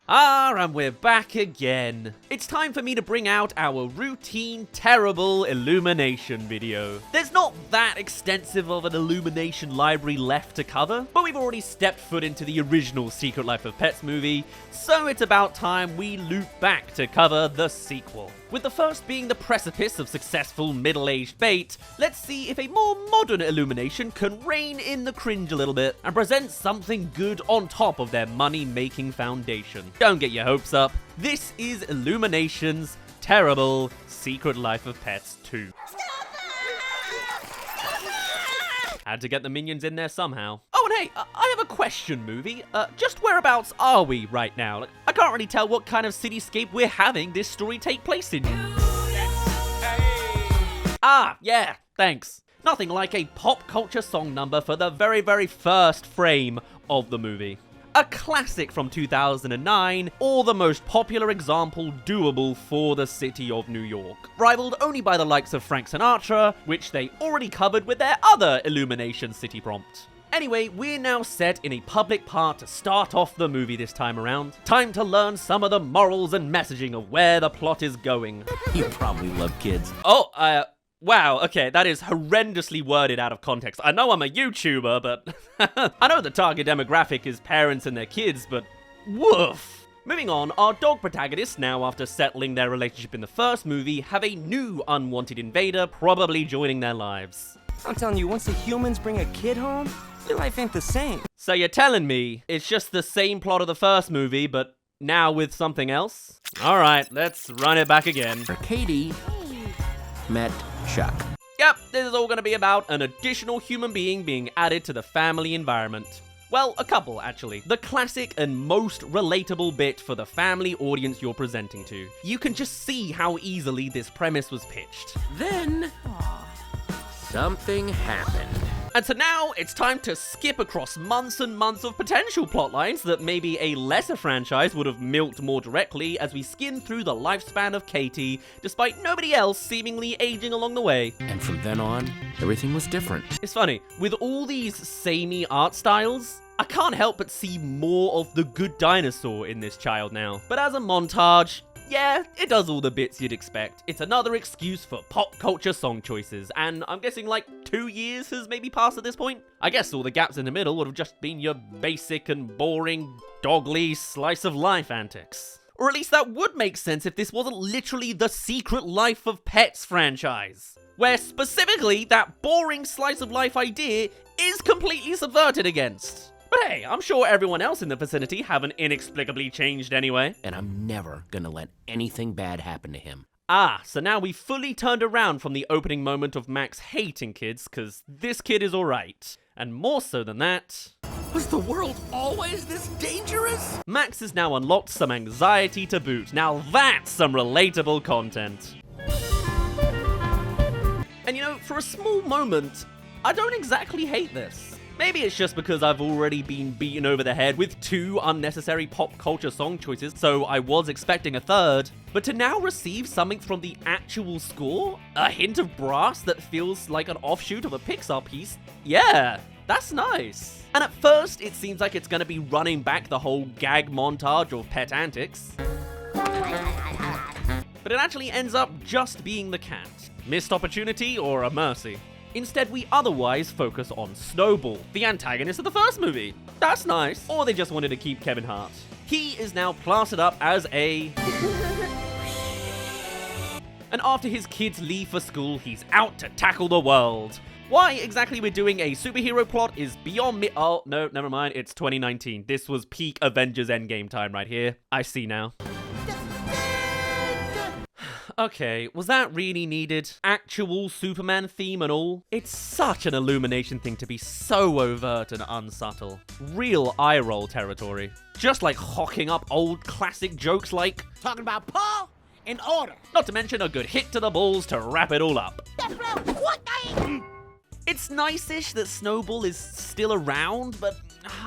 And we're back again. It's time for me to bring out our routine, terrible Illumination video. There's not that extensive of an Illumination library left to cover, but we've already stepped foot into the original Secret Life of Pets movie, so it's about time we loop back to cover the sequel. With the first being the precipice of successful middle-aged bait, let's see if a more modern Illumination can rein in the cringe a little bit and present something good on top of their money-making foundation. Don't get your hopes up. This is Illumination's terrible Secret Life of Pets 2. Had to get the minions in there somehow. Oh, and hey, I have a question, movie. Just whereabouts are we right now? Like, I can't really tell what kind of cityscape we're having this story take place in. Ah, yeah, thanks. Nothing like a pop culture song number for the very, very first frame of the movie. A classic from 2009, or the most popular example doable for the city of New York. Rivaled only by the likes of Frank Sinatra, which they already covered with their other Illumination city prompt. Anyway, we're now set in a public park to start off the movie this time around. Time to learn some of the morals and messaging of where the plot is going. You probably love kids. Oh, wow, okay, that is horrendously worded out of context. I know I'm a YouTuber, but I know the target demographic is parents and their kids, but woof. Moving on, our dog protagonists, now after settling their relationship in the first movie, have a new unwanted invader probably joining their lives. I'm telling you, once the humans bring a kid home, your life ain't the same. So you're telling me it's just the same plot of the first movie, but now with something else? Alright, let's run it back again. Katie met Chuck. Yep, this is all going to be about an additional human being added to the family environment. Well, a couple, actually. The classic and most relatable bit for the family audience you're presenting to. You can just see how easily this premise was pitched. Then, something happened. And so now it's time to skip across months and months of potential plotlines that maybe a lesser franchise would have milked more directly as we skin through the lifespan of Katie, despite nobody else seemingly aging along the way. And from then on, everything was different. It's funny, with all these samey art styles, I can't help but see more of the good dinosaur in this child now. But as a montage, yeah, it does all the bits you'd expect. It's another excuse for pop culture song choices, and I'm guessing like 2 years has maybe passed at this point? I guess all the gaps in the middle would have just been your basic and boring dogly slice of life antics. Or at least that would make sense if this wasn't literally the Secret Life of Pets franchise, where specifically that boring slice of life idea is completely subverted against. But hey, I'm sure everyone else in the vicinity haven't inexplicably changed anyway. And I'm never gonna let anything bad happen to him. Ah, so now we've fully turned around from the opening moment of Max hating kids, cause this kid is alright. And more so than that... Was the world always this dangerous? Max has now unlocked some anxiety to boot. Now that's some relatable content. And you know, for a small moment, I don't exactly hate this. Maybe it's just because I've already been beaten over the head with 2 unnecessary pop culture song choices, so I was expecting a third. But to now receive something from the actual score, a hint of brass that feels like an offshoot of a Pixar piece, yeah, that's nice. And at first, it seems like it's gonna be running back the whole gag montage of pet antics. But it actually ends up just being the cat. Missed opportunity or a mercy? Instead, we otherwise focus on Snowball, the antagonist of the first movie. That's nice. Or they just wanted to keep Kevin Hart. He is now plastered up as a... And after his kids leave for school, he's out to tackle the world. Why exactly we're doing a superhero plot is beyond me. Oh, no, never mind. It's 2019. This was peak Avengers Endgame time right here. I see now. Okay, was that really needed? Actual Superman theme and all? It's such an Illumination thing to be so overt and unsubtle. Real eye roll territory. Just like hocking up old classic jokes like... Talking about Paul in order. Not to mention a good hit to the balls to wrap it all up. What? It's nice-ish that Snowball is still around, but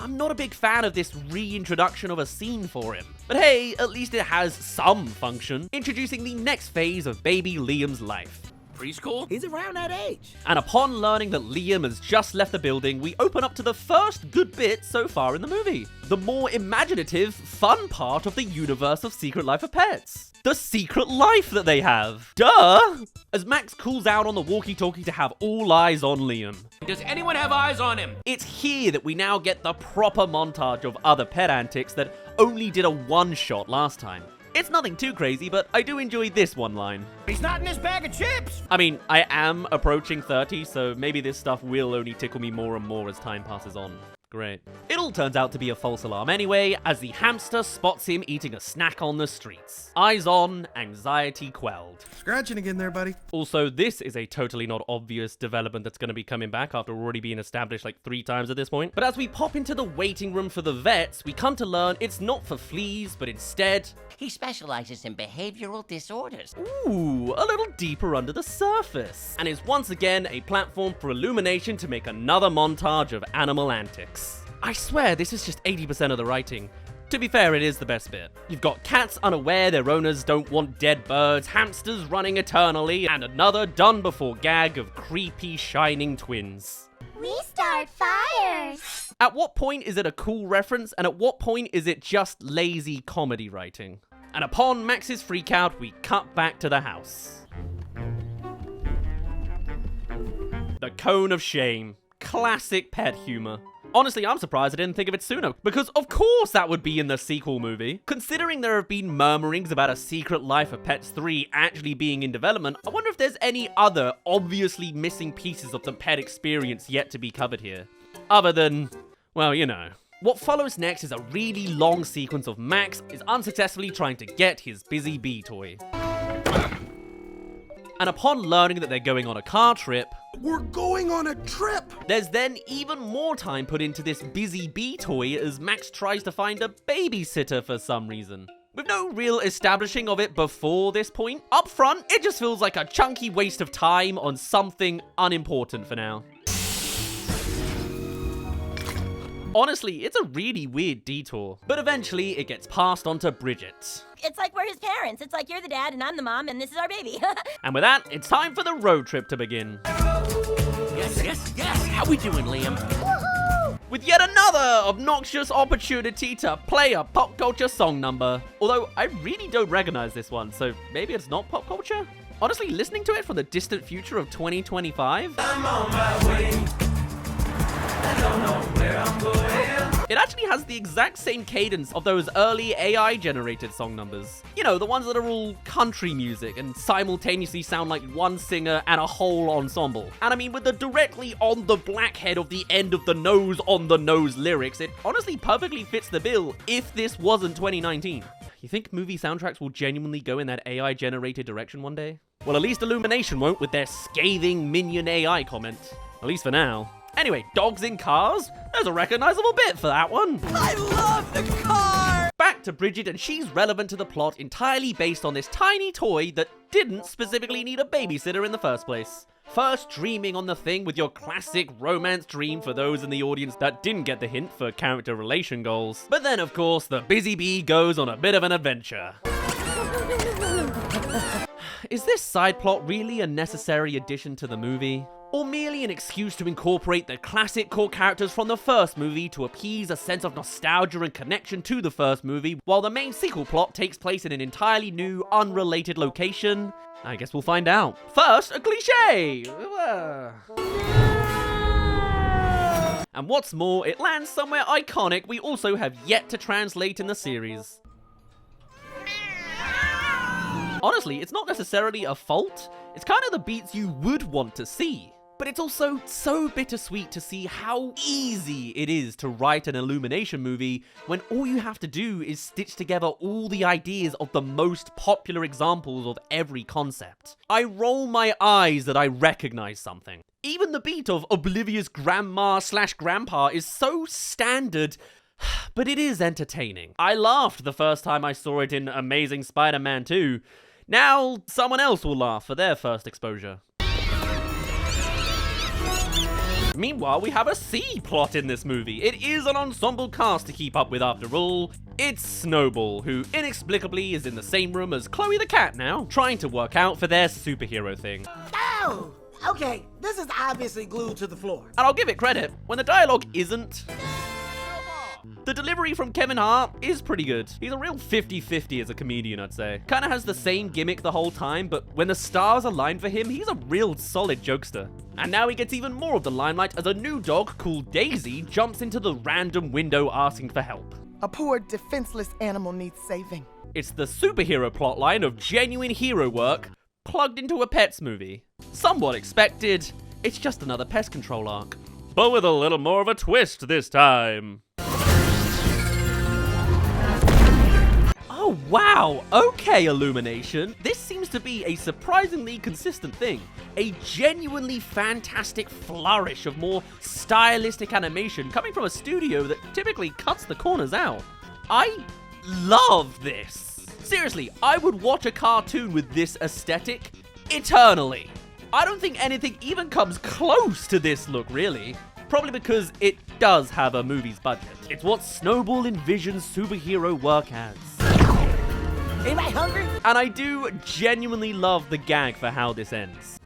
I'm not a big fan of this reintroduction of a scene for him. But hey, at least it has some function, introducing the next phase of baby Liam's life. preschool? He's around that age. And upon learning that Liam has just left the building, we open up to the first good bit so far in the movie. The more imaginative, fun part of the universe of Secret Life of Pets. The secret life that they have. Duh! As Max calls out on the walkie-talkie to have all eyes on Liam. Does anyone have eyes on him? It's here that we now get the proper montage of other pet antics that only did a one-shot last time. It's nothing too crazy, but I do enjoy this one line. He's not in his bag of chips. I mean, I am approaching 30, so maybe this stuff will only tickle me more and more as time passes on. Great. It all turns out to be a false alarm anyway, as the hamster spots him eating a snack on the streets. Eyes on, anxiety quelled. Scratching again there, buddy. Also, this is a totally not obvious development that's going to be coming back after already being established like 3 times at this point. But as we pop into the waiting room for the vets, we come to learn it's not for fleas, but instead... He specializes in behavioral disorders. Ooh, a little deeper under the surface. And is once again a platform for Illumination to make another montage of animal antics. I swear, this is just 80% of the writing. To be fair, it is the best bit. You've got cats unaware their owners don't want dead birds, hamsters running eternally, and another done-before gag of creepy shining twins. We start fires. At what point is it a cool reference, and at what point is it just lazy comedy writing? And upon Max's freakout, we cut back to the house. The cone of shame. Classic pet humor. Honestly, I'm surprised I didn't think of it sooner, because of course that would be in the sequel movie. Considering there have been murmurings about a Secret Life of Pets 3 actually being in development, I wonder if there's any other obviously missing pieces of the pet experience yet to be covered here. Other than, well, you know. What follows next is a really long sequence of Max is unsuccessfully trying to get his busy bee toy. And upon learning that they're going on a car trip, We're going on a trip! there's then even more time put into this busy bee toy as Max tries to find a babysitter for some reason. With no real establishing of it before this point, up front, it just feels like a chunky waste of time on something unimportant for now. Honestly, it's a really weird detour, but eventually it gets passed on to Bridget. It's like we're his parents. It's like you're the dad and I'm the mom and this is our baby. And with that, it's time for the road trip to begin. Yes. How we doing, Liam? Woohoo! With yet another obnoxious opportunity to play a pop culture song number. Although, I really don't recognize this one, so maybe it's not pop culture? Honestly, listening to it from the distant future of 2025? I'm on my way. I don't know where I'm going. It actually has the exact same cadence of those early AI-generated song numbers. You know, the ones that are all country music and simultaneously sound like one singer and a whole ensemble. And I mean, with the directly on the blackhead of the end of the nose on the nose lyrics, it honestly perfectly fits the bill if this wasn't 2019. You think movie soundtracks will genuinely go in that AI-generated direction one day? Well, at least Illumination won't with their scathing minion AI comment. At least for now. Anyway, dogs in cars? There's a recognizable bit for that one. I love the car! Back to Bridget, and she's relevant to the plot entirely based on this tiny toy that didn't specifically need a babysitter in the first place. First dreaming on the thing with your classic romance dream for those in the audience that didn't get the hint for character relation goals. But then, of course, the busy bee goes on a bit of an adventure. Is this side plot really a necessary addition to the movie? Or merely an excuse to incorporate the classic core characters from the first movie to appease a sense of nostalgia and connection to the first movie, while the main sequel plot takes place in an entirely new, unrelated location? I guess we'll find out. First, a cliche! And what's more, it lands somewhere iconic we also have yet to translate in the series. Honestly, it's not necessarily a fault. It's kind of the beats you would want to see. But it's also so bittersweet to see how easy it is to write an Illumination movie when all you have to do is stitch together all the ideas of the most popular examples of every concept. I roll my eyes that I recognize something. Even the beat of oblivious grandma/grandpa is so standard, but it is entertaining. I laughed the first time I saw it in Amazing Spider-Man 2. Now, someone else will laugh for their first exposure. Meanwhile, we have a C plot in this movie. It is an ensemble cast to keep up with after all. It's Snowball, who inexplicably is in the same room as Chloe the cat now, trying to work out for their superhero thing. Oh, okay. This is obviously glued to the floor. And I'll give it credit, when the dialogue isn't, the delivery from Kevin Hart is pretty good. He's a real 50-50 as a comedian, I'd say. Kinda has the same gimmick the whole time, but when the stars align for him, he's a real solid jokester. And now he gets even more of the limelight as a new dog called Daisy jumps into the random window asking for help. A poor, defenseless animal needs saving. It's the superhero plotline of genuine hero work plugged into a Pets movie. Somewhat expected, it's just another pest control arc. But with a little more of a twist this time. Oh wow, okay Illumination. This seems to be a surprisingly consistent thing. A genuinely fantastic flourish of more stylistic animation coming from a studio that typically cuts the corners out. I love this. Seriously, I would watch a cartoon with this aesthetic eternally. I don't think anything even comes close to this look, really. Probably because it does have a movie's budget. It's what Snowball envisions superhero work as. Anybody hungry? And I do genuinely love the gag for how this ends.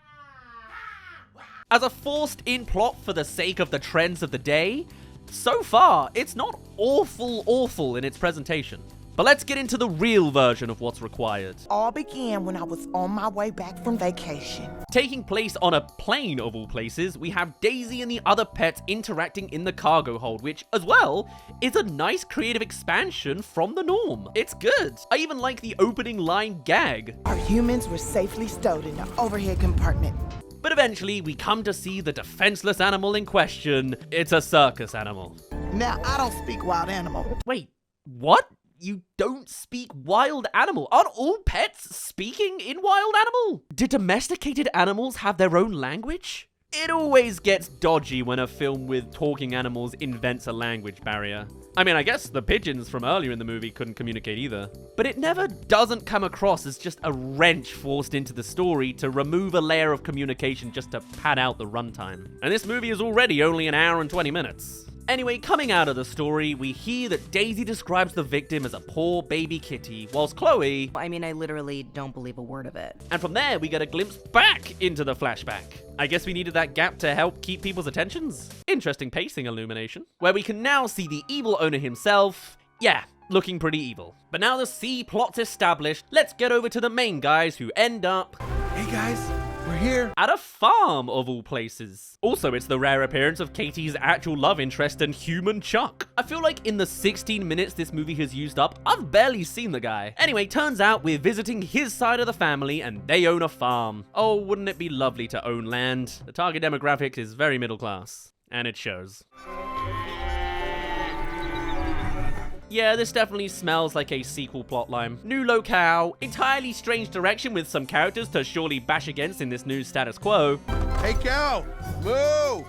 As a forced-in plot for the sake of the trends of the day, so far, it's not awful in its presentation. But let's get into the real version of what's required. All began when I was on my way back from vacation. Taking place on a plane of all places, we have Daisy and the other pets interacting in the cargo hold, which, as well, is a nice creative expansion from the norm. It's good. I even like the opening line gag. Our humans were safely stowed in the overhead compartment. But eventually, we come to see the defenseless animal in question. It's a circus animal. Now, I don't speak wild animal. Wait, what? You don't speak wild animal? Aren't all pets speaking in wild animal? Do domesticated animals have their own language? It always gets dodgy when a film with talking animals invents a language barrier. I mean, I guess the pigeons from earlier in the movie couldn't communicate either. But it never doesn't come across as just a wrench forced into the story to remove a layer of communication just to pad out the runtime. And this movie is already only an hour and 20 minutes. Anyway, coming out of the story, we hear that Daisy describes the victim as a poor baby kitty, whilst Chloe... I mean, I literally don't believe a word of it. And from there, we get a glimpse back into the flashback. I guess we needed that gap to help keep people's attentions. Interesting pacing, Illumination. Where we can now see the evil owner himself. Yeah, looking pretty evil. But now the C plot's established, let's get over to the main guys who end up... Hey guys, we're here. At a farm, of all places. Also, it's the rare appearance of Katie's actual love interest and human Chuck. I feel like in the 16 minutes this movie has used up, I've barely seen the guy. Anyway, turns out we're visiting his side of the family and they own a farm. Oh, wouldn't it be lovely to own land? The target demographic is very middle class. And it shows. Yeah, this definitely smells like a sequel plotline. New locale, entirely strange direction with some characters to surely bash against in this new status quo. Hey cow, moo!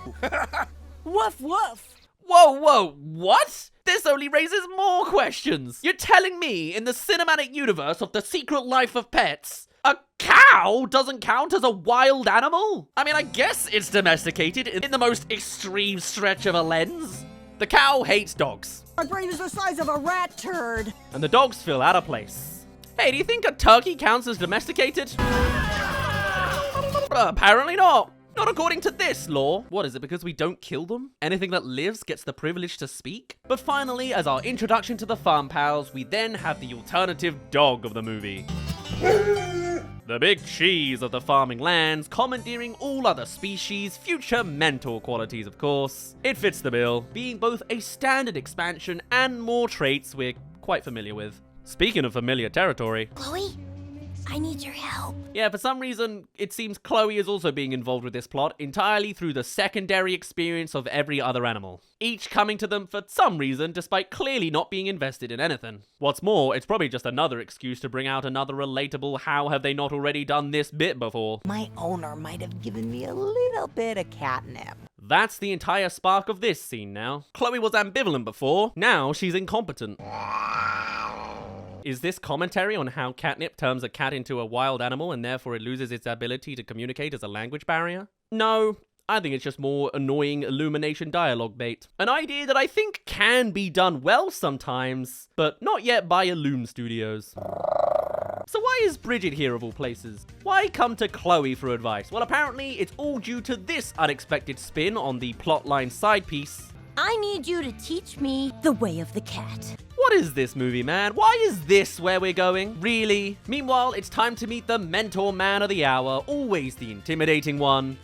Woof, woof. Whoa, what? This only raises more questions. You're telling me in the cinematic universe of The Secret Life of Pets, a cow doesn't count as a wild animal? I mean, I guess it's domesticated in the most extreme stretch of a lens. The cow hates dogs. My brain is the size of a rat turd. And the dogs feel out of place. Hey, do you think a turkey counts as domesticated? Apparently not. Not according to this law. What is it, because we don't kill them? Anything that lives gets the privilege to speak? But finally, as our introduction to the farm pals, we then have the alternative dog of the movie. The big cheese of the farming lands, commandeering all other species, future mentor qualities of course. It fits the bill, being both a standard expansion and more traits we're quite familiar with. Speaking of familiar territory... Chloe, I need your help. Yeah, for some reason, it seems Chloe is also being involved with this plot entirely through the secondary experience of every other animal. Each coming to them for some reason, despite clearly not being invested in anything. What's more, it's probably just another excuse to bring out another relatable how have they not already done this bit before. My owner might have given me a little bit of catnip. That's the entire spark of this scene now. Chloe was ambivalent before, now she's incompetent. Is this commentary on how catnip turns a cat into a wild animal and therefore it loses its ability to communicate as a language barrier? No, I think it's just more annoying Illumination dialogue bait. An idea that I think can be done well sometimes, but not yet by Illum Studios. So why is Bridget here of all places? Why come to Chloe for advice? Well, apparently it's all due to this unexpected spin on the plotline side piece. I need you to teach me the way of the cat. What is this movie, man? Why is this where we're going? Really? Meanwhile, it's time to meet the mentor man of the hour, always the intimidating one.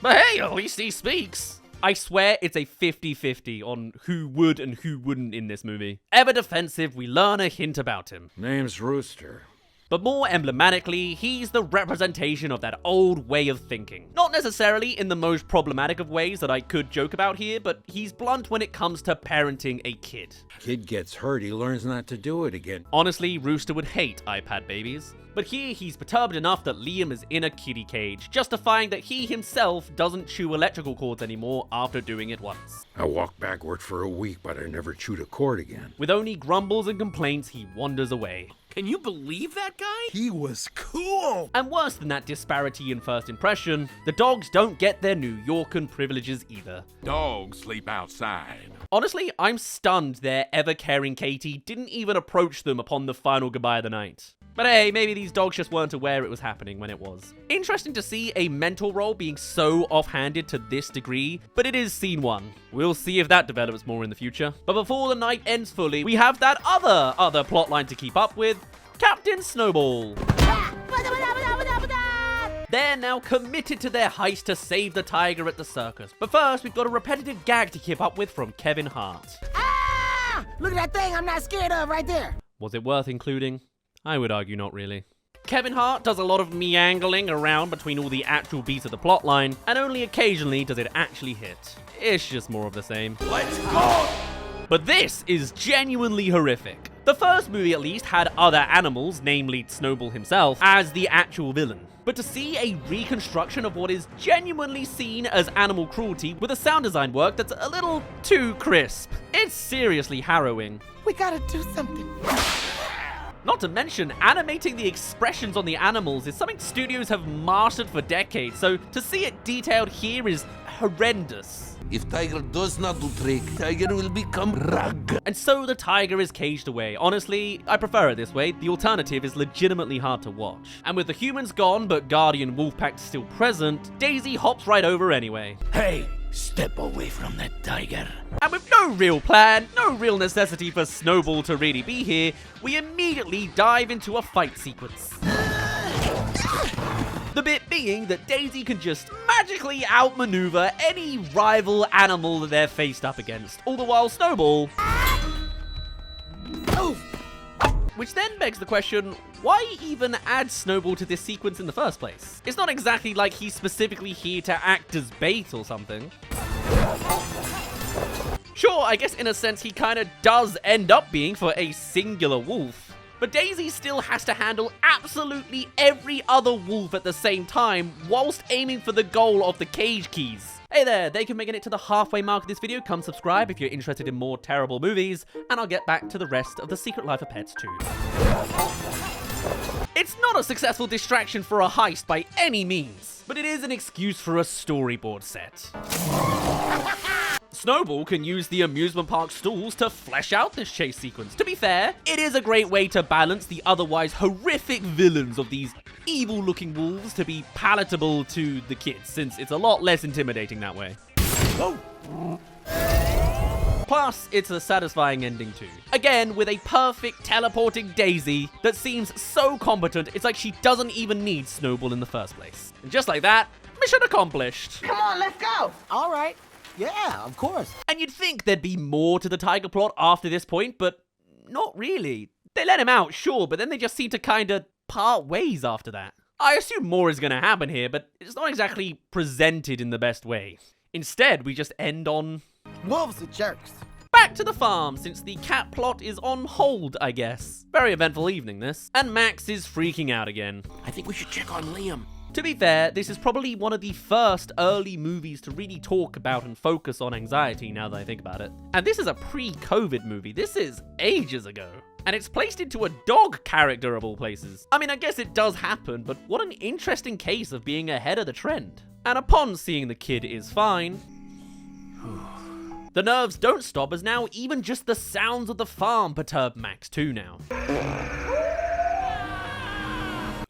But hey, at least he speaks. I swear it's a 50-50 on who would and who wouldn't in this movie. Ever defensive, we learn a hint about him. Name's Rooster. But more emblematically, he's the representation of that old way of thinking. Not necessarily in the most problematic of ways that I could joke about here, but he's blunt when it comes to parenting a kid. Kid gets hurt, he learns not to do it again. Honestly, Rooster would hate iPad babies. But here, he's perturbed enough that Liam is in a kiddie cage, justifying that he himself doesn't chew electrical cords anymore after doing it once. I walked backward for a week, but I never chewed a cord again. With only grumbles and complaints, he wanders away. Can you believe that guy? He was cool. And worse than that disparity in first impression, the dogs don't get their New Yorkan privileges either. Dogs sleep outside. Honestly, I'm stunned their ever-caring Katie didn't even approach them upon the final goodbye of the night. But hey, maybe these dogs just weren't aware it was happening when it was. Interesting to see a mentor role being so offhanded to this degree, but it is scene one. We'll see if that develops more in the future. But before the night ends fully, we have that other plotline to keep up with, Captain Snowball. They're now committed to their heist to save the tiger at the circus. But first, we've got a repetitive gag to keep up with from Kevin Hart. Ah! Look at that thing I'm not scared of right there. Was it worth including? I would argue not really. Kevin Hart does a lot of meandering around between all the actual beats of the plotline, and only occasionally does it actually hit. It's just more of the same. Let's go. But this is genuinely horrific. The first movie at least had other animals, namely Snowball himself, as the actual villain. But to see a reconstruction of what is genuinely seen as animal cruelty with a sound design work that's a little too crisp, it's seriously harrowing. We gotta do something. Not to mention, animating the expressions on the animals is something studios have mastered for decades, so to see it detailed here is horrendous. If tiger does not do trick, tiger will become rug. And so the tiger is caged away. Honestly, I prefer it this way. The alternative is legitimately hard to watch. And with the humans gone, but Guardian Wolfpack still present, Daisy hops right over anyway. Hey, step away from that tiger. And with no real plan, no real necessity for Snowball to really be here, we immediately dive into a fight sequence. The bit being that Daisy can just magically outmaneuver any rival animal that they're faced up against, all the while Snowball... Which then begs the question, why even add Snowball to this sequence in the first place? It's not exactly like he's specifically here to act as bait or something. Sure, I guess in a sense he kinda does end up being for a singular wolf. But Daisy still has to handle absolutely every other wolf at the same time, whilst aiming for the goal of the cage keys. Hey there, thank you for making it to the halfway mark of this video. Come subscribe if you're interested in more terrible movies, and I'll get back to the rest of The Secret Life of Pets too. It's not a successful distraction for a heist by any means, but it is an excuse for a storyboard set. Snowball can use the amusement park stalls to flesh out this chase sequence. To be fair, it is a great way to balance the otherwise horrific villains of these evil-looking wolves to be palatable to the kids, since it's a lot less intimidating that way. Plus, it's a satisfying ending too. Again, with a perfect teleporting Daisy that seems so competent, it's like she doesn't even need Snowball in the first place. And just like that, mission accomplished. Come on, let's go. All right. Yeah, of course. And you'd think there'd be more to the tiger plot after this point, but not really. They let him out, sure, but then they just seem to kinda part ways after that. I assume more is gonna happen here, but it's not exactly presented in the best way. Instead, we just end on... Wolves are jerks. Back to the farm, since the cat plot is on hold, I guess. Very eventful evening, this. And Max is freaking out again. I think we should check on Liam. To be fair, this is probably one of the first early movies to really talk about and focus on anxiety now that I think about it. And this is a pre-COVID movie. This is ages ago. And it's placed into a dog character of all places. I mean, I guess it does happen, but what an interesting case of being ahead of the trend. And upon seeing the kid is fine, The nerves don't stop, as now even just the sounds of the farm perturb Max too now.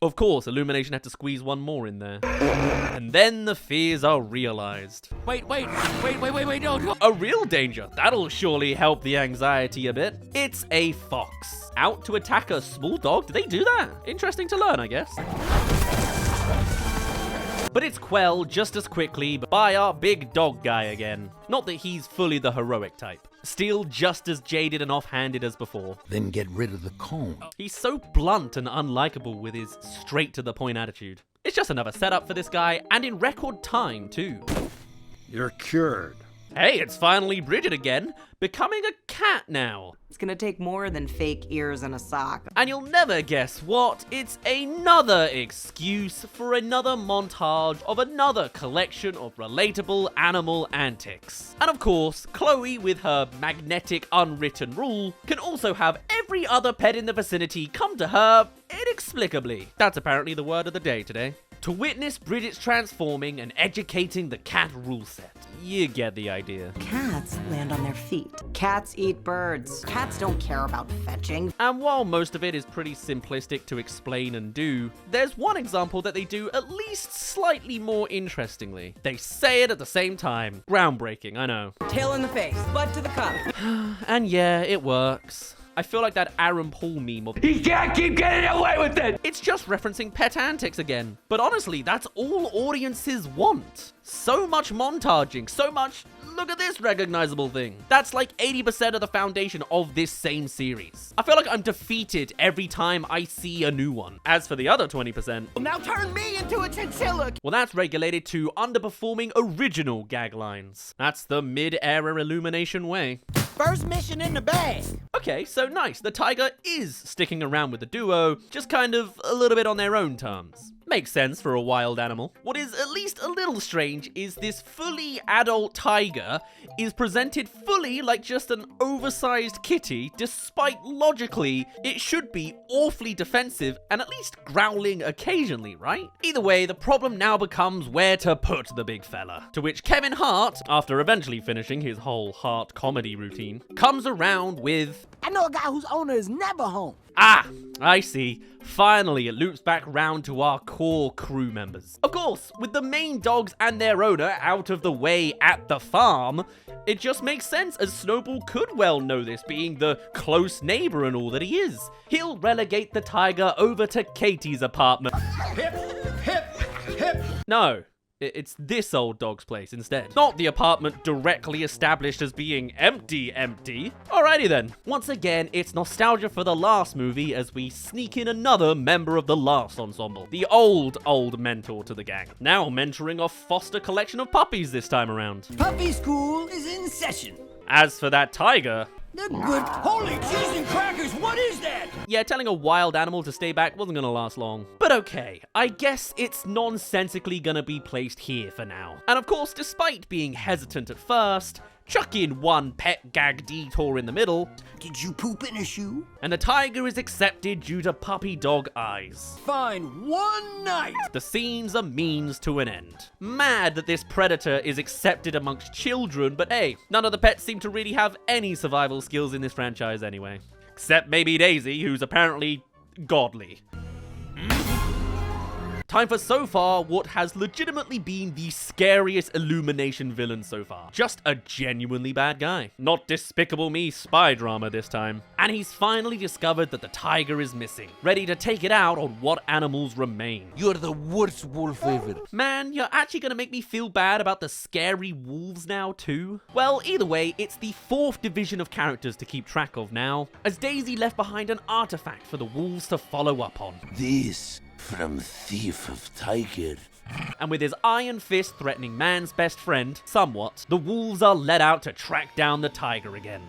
Of course, Illumination had to squeeze one more in there. And then the fears are realized. Wait, no. A real danger. That'll surely help the anxiety a bit. It's a fox. Out to attack a small dog? Do they do that? Interesting to learn, I guess. But it's quelled just as quickly by our big dog guy again. Not that he's fully the heroic type. Still just as jaded and offhanded as before. Then get rid of the cone. He's so blunt and unlikable with his straight-to-the-point attitude. It's just another setup for this guy, and in record time, too. You're cured. Hey, it's finally Bridget again, becoming a cat now. It's gonna take more than fake ears and a sock. And you'll never guess what, it's another excuse for another montage of another collection of relatable animal antics. And of course, Chloe, with her magnetic unwritten rule, can also have every other pet in the vicinity come to her inexplicably. That's apparently the word of the day today. To witness Bridget's transforming and educating the cat rule set. You get the idea. Cats land on their feet. Cats eat birds. Cats don't care about fetching. And while most of it is pretty simplistic to explain and do, there's one example that they do at least slightly more interestingly. They say it at the same time. Groundbreaking, I know. Tail in the face, butt to the cup. And yeah, it works. I feel like that Aaron Paul meme of He can't keep getting away with it! it's just referencing pet antics again. But honestly, that's all audiences want. So much montaging, so much, look at this recognizable thing. That's like 80% of the foundation of this same series. I feel like I'm defeated every time I see a new one. As for the other 20%, Now turn me into a chinchilla. well, that's regulated to underperforming original gag lines. That's the mid-era Illumination way. First mission in the bag. Okay, so nice. The tiger is sticking around with the duo, just kind of a little bit on their own terms. Makes sense for a wild animal. What is at least a little strange is this fully adult tiger is presented fully like just an oversized kitty, despite logically it should be awfully defensive and at least growling occasionally, right? Either way, the problem now becomes where to put the big fella. To which Kevin Hart, after eventually finishing his whole Hart comedy routine, comes around with, I know a guy whose owner is never home. ah, I see. Finally, it loops back round to our core crew members. Of course, with the main dogs and their owner out of the way at the farm, it just makes sense, as Snowball could well know this, being the close neighbor and all that he is. He'll relegate the tiger over to Katie's apartment. No. It's this old dog's place instead. Not the apartment directly established as being empty. Alrighty then. Once again, it's nostalgia for the last movie as we sneak in another member of the last ensemble. The old mentor to the gang. Now mentoring a foster collection of puppies this time around. Puppy school is in session. As for that tiger, They're good. Holy cheese and crackers, what is that? yeah, telling a wild animal to stay back wasn't gonna last long. But okay, I guess it's nonsensically gonna be placed here for now. And of course, despite being hesitant at first, chuck in one pet gag detour in the middle, Did you poop in a shoe? and the tiger is accepted due to puppy dog eyes. Fine, one night. The scene's a means to an end. Mad that this predator is accepted amongst children, but hey, none of the pets seem to really have any survival skills in this franchise anyway. Except maybe Daisy, who's apparently godly. Time for so far what has legitimately been the scariest Illumination villain so far. Just a genuinely bad guy. Not Despicable Me spy drama this time. And he's finally discovered that the tiger is missing, ready to take it out on what animals remain. You're the worst wolf ever. Man, you're actually gonna make me feel bad about the scary wolves now too? Well, either way, it's the 4th division of characters to keep track of now, as Daisy left behind an artifact for the wolves to follow up on. This from Thief of Tiger. And with his iron fist threatening man's best friend, somewhat, the wolves are let out to track down the tiger again.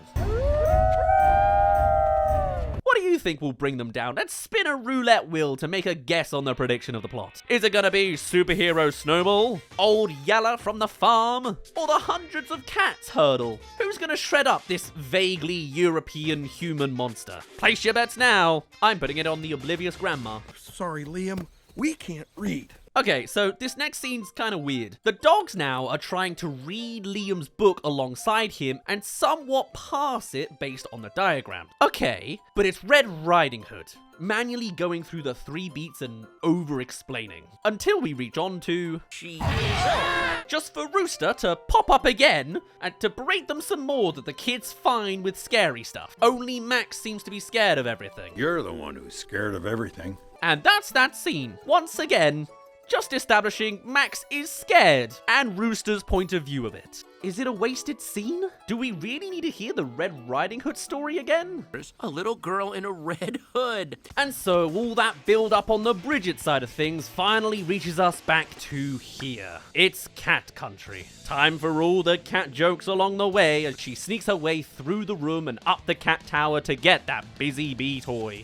What do you think will bring them down? Let's spin a roulette wheel to make a guess on the prediction of the plot. Is it gonna be superhero Snowball, old Yella from the farm, or the hundreds of cats hurdle? Who's gonna shred up this vaguely European human monster? Place your bets now. I'm putting it on the oblivious grandma. Sorry, Liam. We can't read. Okay, so this next scene's kind of weird. The dogs now are trying to read Liam's book alongside him and somewhat pass it based on the diagram. Okay, but it's Red Riding Hood, manually going through the 3 beats and over-explaining. Until we reach on to... She is just for Rooster to pop up again and to berate them some more that the kid's fine with scary stuff. Only Max seems to be scared of everything. You're the one who's scared of everything. And that's that scene. Once again, just establishing Max is scared and Rooster's point of view of it. Is it a wasted scene? Do we really need to hear the Red Riding Hood story again? There's a little girl in a red hood. And so all that build up on the Bridget side of things finally reaches us back to here. It's cat country. Time for all the cat jokes along the way as she sneaks her way through the room and up the cat tower to get that busy bee toy.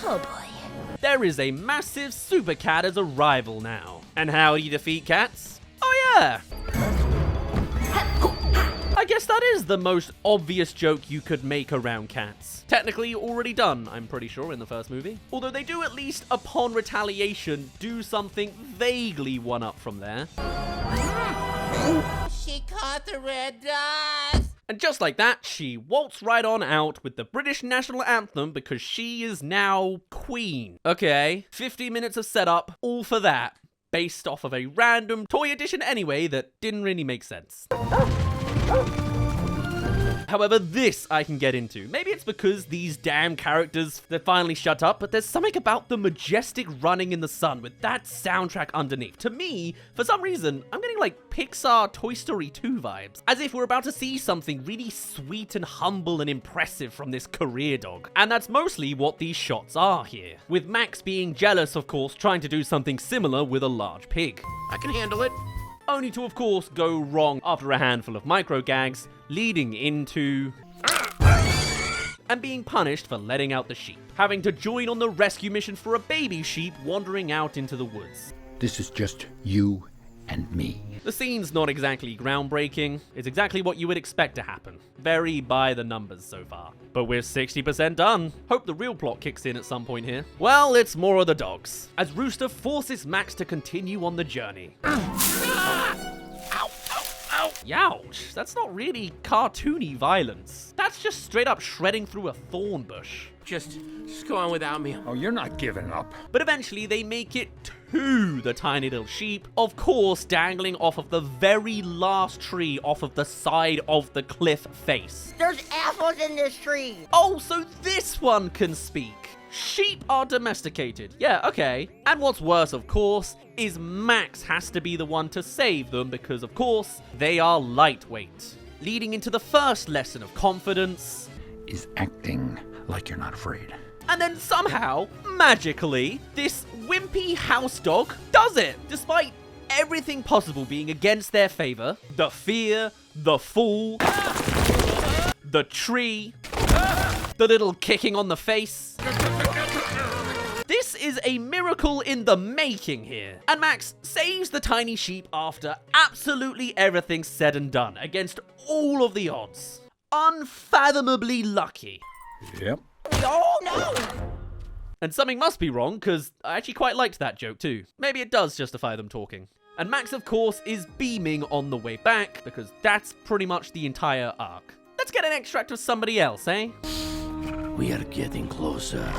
Oh boy. There is a massive super cat as a rival now. And how do you defeat cats? Oh yeah! I guess that is the most obvious joke you could make around cats. Technically already done, I'm pretty sure, in the first movie. Although they do at least, upon retaliation, do something vaguely one-up from there. She caught the red dot. And just like that, she waltzed right on out with the British national anthem because she is now queen. Okay, 50 minutes of setup, all for that. Based off of a random toy edition anyway that didn't really make sense. However, this I can get into. Maybe it's because these damn characters, they finally shut up, but there's something about the Majestic running in the sun with that soundtrack underneath. To me, for some reason, I'm getting like Pixar Toy Story 2 vibes. As if we're about to see something really sweet and humble and impressive from this career dog. And that's mostly what these shots are here. With Max being jealous, of course, trying to do something similar with a large pig. I can handle it. Only to, of course, go wrong after a handful of micro gags, leading into... and being punished for letting out the sheep, having to join on the rescue mission for a baby sheep wandering out into the woods. This is just you and me. The scene's not exactly groundbreaking, it's exactly what you would expect to happen. Very by the numbers so far. But we're 60% done. Hope the real plot kicks in at some point here. Well, it's more of the dogs, as Rooster forces Max to continue on the journey. Youch, that's not really cartoony violence. That's just straight up shredding through a thorn bush. Just go on without me. Oh, you're not giving up. But eventually they make it to the tiny little sheep, of course dangling off of the very last tree off of the side of the cliff face. There's apples in this tree. Oh, so this one can speak. Sheep are domesticated. Yeah, okay. And what's worse, of course, is Max has to be the one to save them because, of course, they are lightweight. Leading into the first lesson of confidence is acting like you're not afraid. And then somehow, magically, this wimpy house dog does it, despite everything possible being against their favor. The fear, the fall, the tree, the little kicking on the face. This is a miracle in the making here. And Max saves the tiny sheep after absolutely everything's said and done, against all of the odds. Unfathomably lucky. Yep. Oh no! And something must be wrong, because I actually quite liked that joke too. Maybe it does justify them talking. And Max, of course, is beaming on the way back, because that's pretty much the entire arc. Let's get an extract of somebody else, eh? We are getting closer.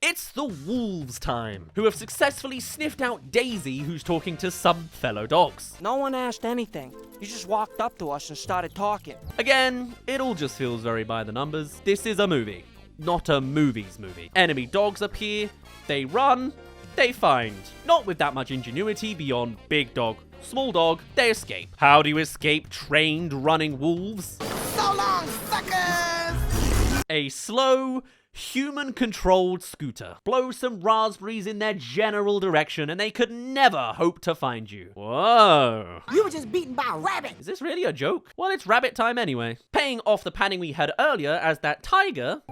It's the wolves' time, who have successfully sniffed out Daisy, who's talking to some fellow dogs. No one asked anything. You just walked up to us and started talking. Again, it all just feels very by the numbers. This is a movie, not a movies movie. Enemy dogs appear, they run, they find. Not with that much ingenuity beyond big dog, small dog, they escape. How do you escape trained running wolves? So long, suckers! A slow, human-controlled scooter. Blow some raspberries in their general direction and they could never hope to find you. Whoa. You were just beaten by a rabbit. Is this really a joke? Well, it's rabbit time anyway. Paying off the panning we had earlier as that tiger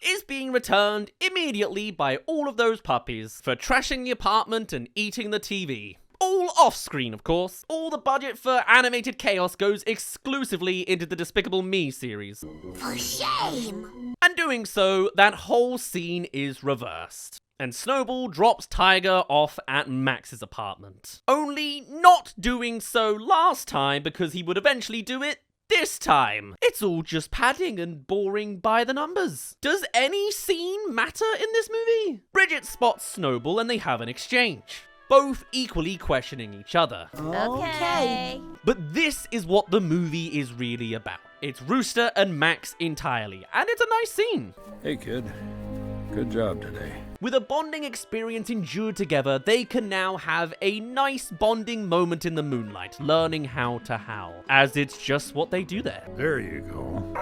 is being returned immediately by all of those puppies for trashing the apartment and eating the TV. All off-screen, of course. All the budget for animated chaos goes exclusively into the Despicable Me series. For shame! And doing so, that whole scene is reversed. and Snowball drops Tiger off at Max's apartment. Only not doing so last time because he would eventually do it this time. It's all just padding and boring by the numbers. Does any scene matter in this movie? Bridget spots Snowball and they have an exchange, both equally questioning each other. Okay. But this is what the movie is really about. It's Rooster and Max entirely, and it's a nice scene. Hey, kid. Good job today. With a bonding experience endured together, they can now have a nice bonding moment in the moonlight, learning how to howl, as it's just what they do there. There you go.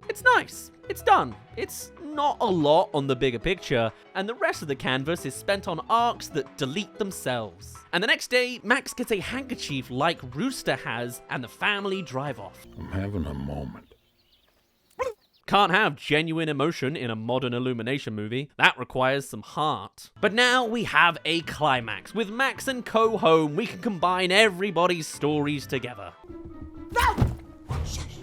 It's nice. It's done. It's not a lot on the bigger picture, and the rest of the canvas is spent on arcs that delete themselves. And the next day, Max gets a handkerchief like Rooster has, and the family drive off. I'm having a moment. Can't have genuine emotion in a modern Illumination movie. That requires some heart. But now we have a climax. With Max and Co home, we can combine everybody's stories together.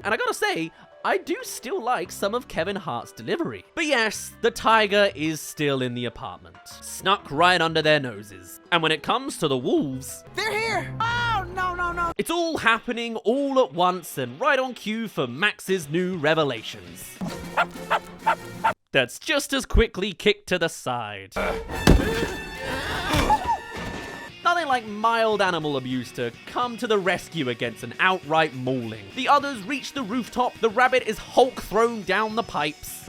And I gotta say, I do still like some of Kevin Hart's delivery. But yes, the tiger is still in the apartment, snuck right under their noses. And when it comes to the wolves, They're here! Oh, no, no, no. it's all happening all at once and right on cue for Max's new revelations. That's just as quickly kicked to the side. Nothing like mild animal abuse to come to the rescue against an outright mauling. The others reach the rooftop, the rabbit is Hulk thrown down the pipes.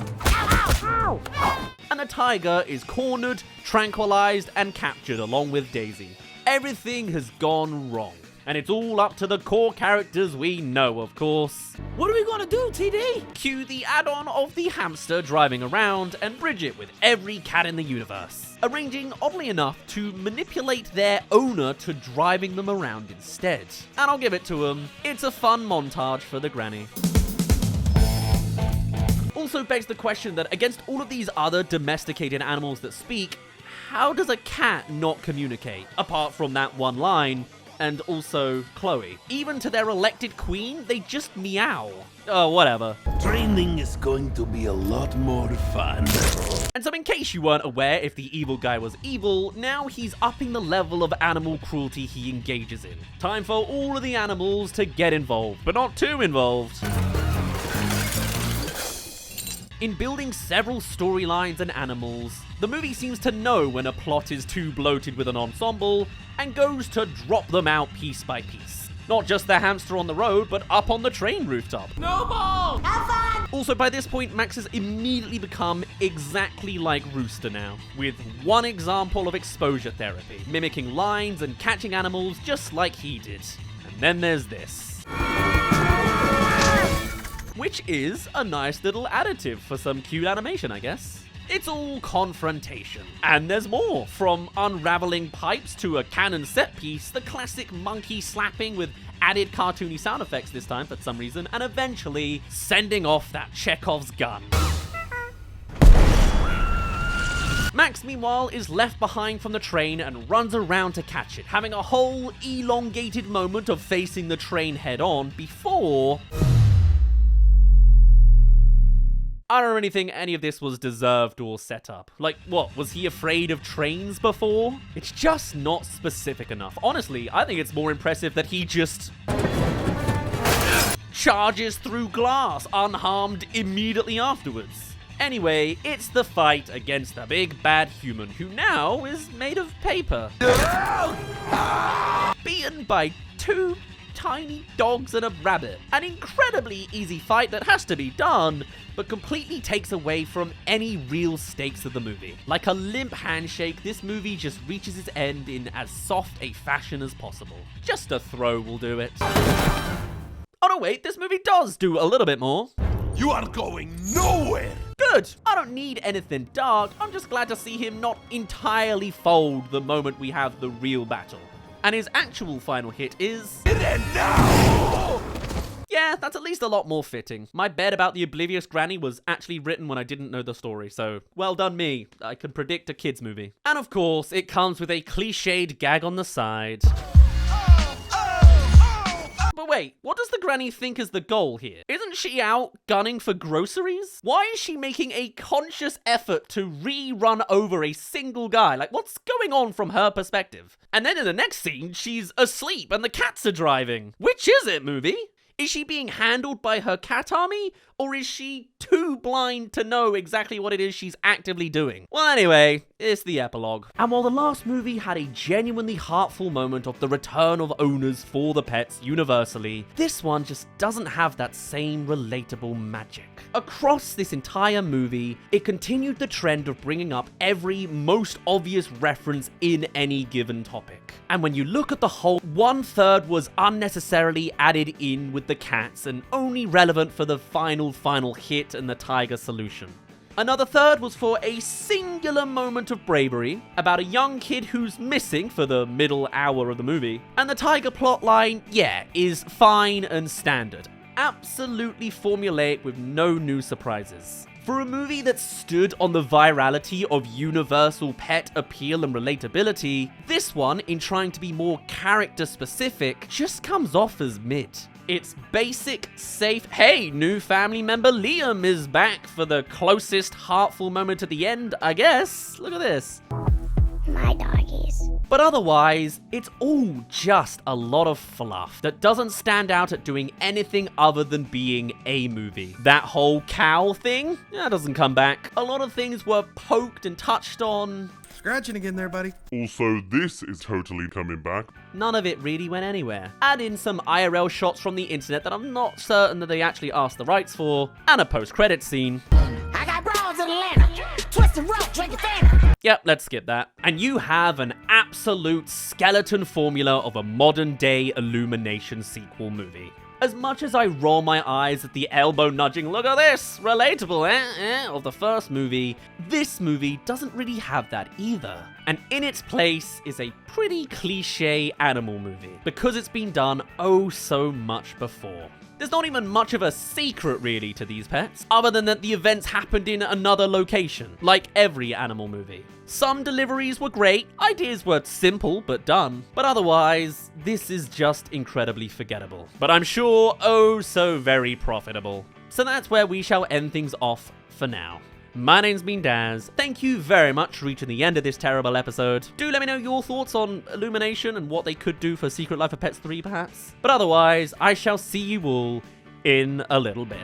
And the tiger is cornered, tranquilized, and captured along with Daisy. Everything has gone wrong. And it's all up to the core characters we know, of course. What are we gonna do, TD? Cue the add-on of the hamster driving around and Bridget with every cat in the universe, arranging, oddly enough, to manipulate their owner to driving them around instead. And I'll give it to them, it's a fun montage for the granny. Also begs the question that against all of these other domesticated animals that speak, how does a cat not communicate? Apart from that one line, and also Chloe. Even to their elected queen, they just meow. Oh, whatever. Training is going to be a lot more fun. And so in case you weren't aware if the evil guy was evil, now he's upping the level of animal cruelty he engages in. Time for all of the animals to get involved, but not too involved. In building several storylines and animals, the movie seems to know when a plot is too bloated with an ensemble and goes to drop them out piece by piece. Not just the hamster on the road, but up on the train rooftop. Snowball! Have fun! Also, by this point, Max has immediately become exactly like Rooster now, with one example of exposure therapy, mimicking lines and catching animals just like he did. And then there's this. Which is a nice little additive for some cute animation, I guess. It's all confrontation. And there's more. From unraveling pipes to a cannon set piece, the classic monkey slapping with added cartoony sound effects this time for some reason, and eventually sending off that Chekhov's gun. Max, meanwhile, is left behind from the train and runs around to catch it, having a whole elongated moment of facing the train head on before... I don't really think any of this was deserved or set up. Like, what, was he afraid of trains before? It's just not specific enough. Honestly, I think it's more impressive that he just charges through glass unharmed immediately afterwards. Anyway, it's the fight against the big bad human, who now is made of paper. Beaten by two tiny dogs and a rabbit. An incredibly easy fight that has to be done, but completely takes away from any real stakes of the movie. Like a limp handshake, this movie just reaches its end in as soft a fashion as possible. Just a throw will do it. Oh no, wait, this movie does do a little bit more. You are going nowhere! Good! I don't need anything dark, I'm just glad to see him not entirely fold the moment we have the real battle. And his actual final hit is... Yeah, that's at least a lot more fitting. My bet about the oblivious granny was actually written when I didn't know the story, so well done me. I can predict a kids movie. And of course, it comes with a cliched gag on the side. But wait, what does the granny think is the goal here? Isn't she out gunning for groceries? Why is she making a conscious effort to run over a single guy? Like, what's going on from her perspective? And then in the next scene, she's asleep and the cats are driving. Which is it, movie? Is she being handled by her cat army, or is she too blind to know exactly what it is she's actively doing? Well, anyway, it's the epilogue. And while the last movie had a genuinely heartful moment of the return of owners for the pets universally, this one just doesn't have that same relatable magic. Across this entire movie, it continued the trend of bringing up every most obvious reference in any given topic. And when you look at the whole, 1/3 was unnecessarily added in with the cats and only relevant for the final hit and the tiger solution. Another third was for a singular moment of bravery about a young kid who's missing for the middle hour of the movie. And the tiger plotline, yeah, is fine and standard. Absolutely formulaic with no new surprises. For a movie that stood on the virality of universal pet appeal and relatability, this one, in trying to be more character specific, just comes off as mid. It's basic, safe, hey, new family member Liam is back for the closest heartful moment at the end, I guess. Look at this. My doggies. But otherwise, it's all just a lot of fluff that doesn't stand out at doing anything other than being a movie. That whole cow thing, that doesn't come back. A lot of things were poked and touched on. Scratching again there, buddy. Also, this is totally coming back. None of it really went anywhere. Add in some IRL shots from the internet that I'm not certain that they actually asked the rights for, and a post-credit scene. I got bras in Atlanta. Twist and roll, drink it Fanta. Yep, let's skip that. And you have an absolute skeleton formula of a modern-day Illumination sequel movie. As much as I roll my eyes at the elbow nudging, look at this, relatable, of the first movie, this movie doesn't really have that either. And in its place is a pretty cliche animal movie, because it's been done oh so much before. There's not even much of a secret really to these pets, other than that the events happened in another location, like every animal movie. Some deliveries were great, ideas were simple but done, but otherwise, this is just incredibly forgettable. But I'm sure oh so very profitable. So that's where we shall end things off for now. My name's been Daz. Thank you very much for reaching the end of this terrible episode. Do let me know your thoughts on Illumination and what they could do for Secret Life of Pets 3 perhaps. But otherwise, I shall see you all in a little bit.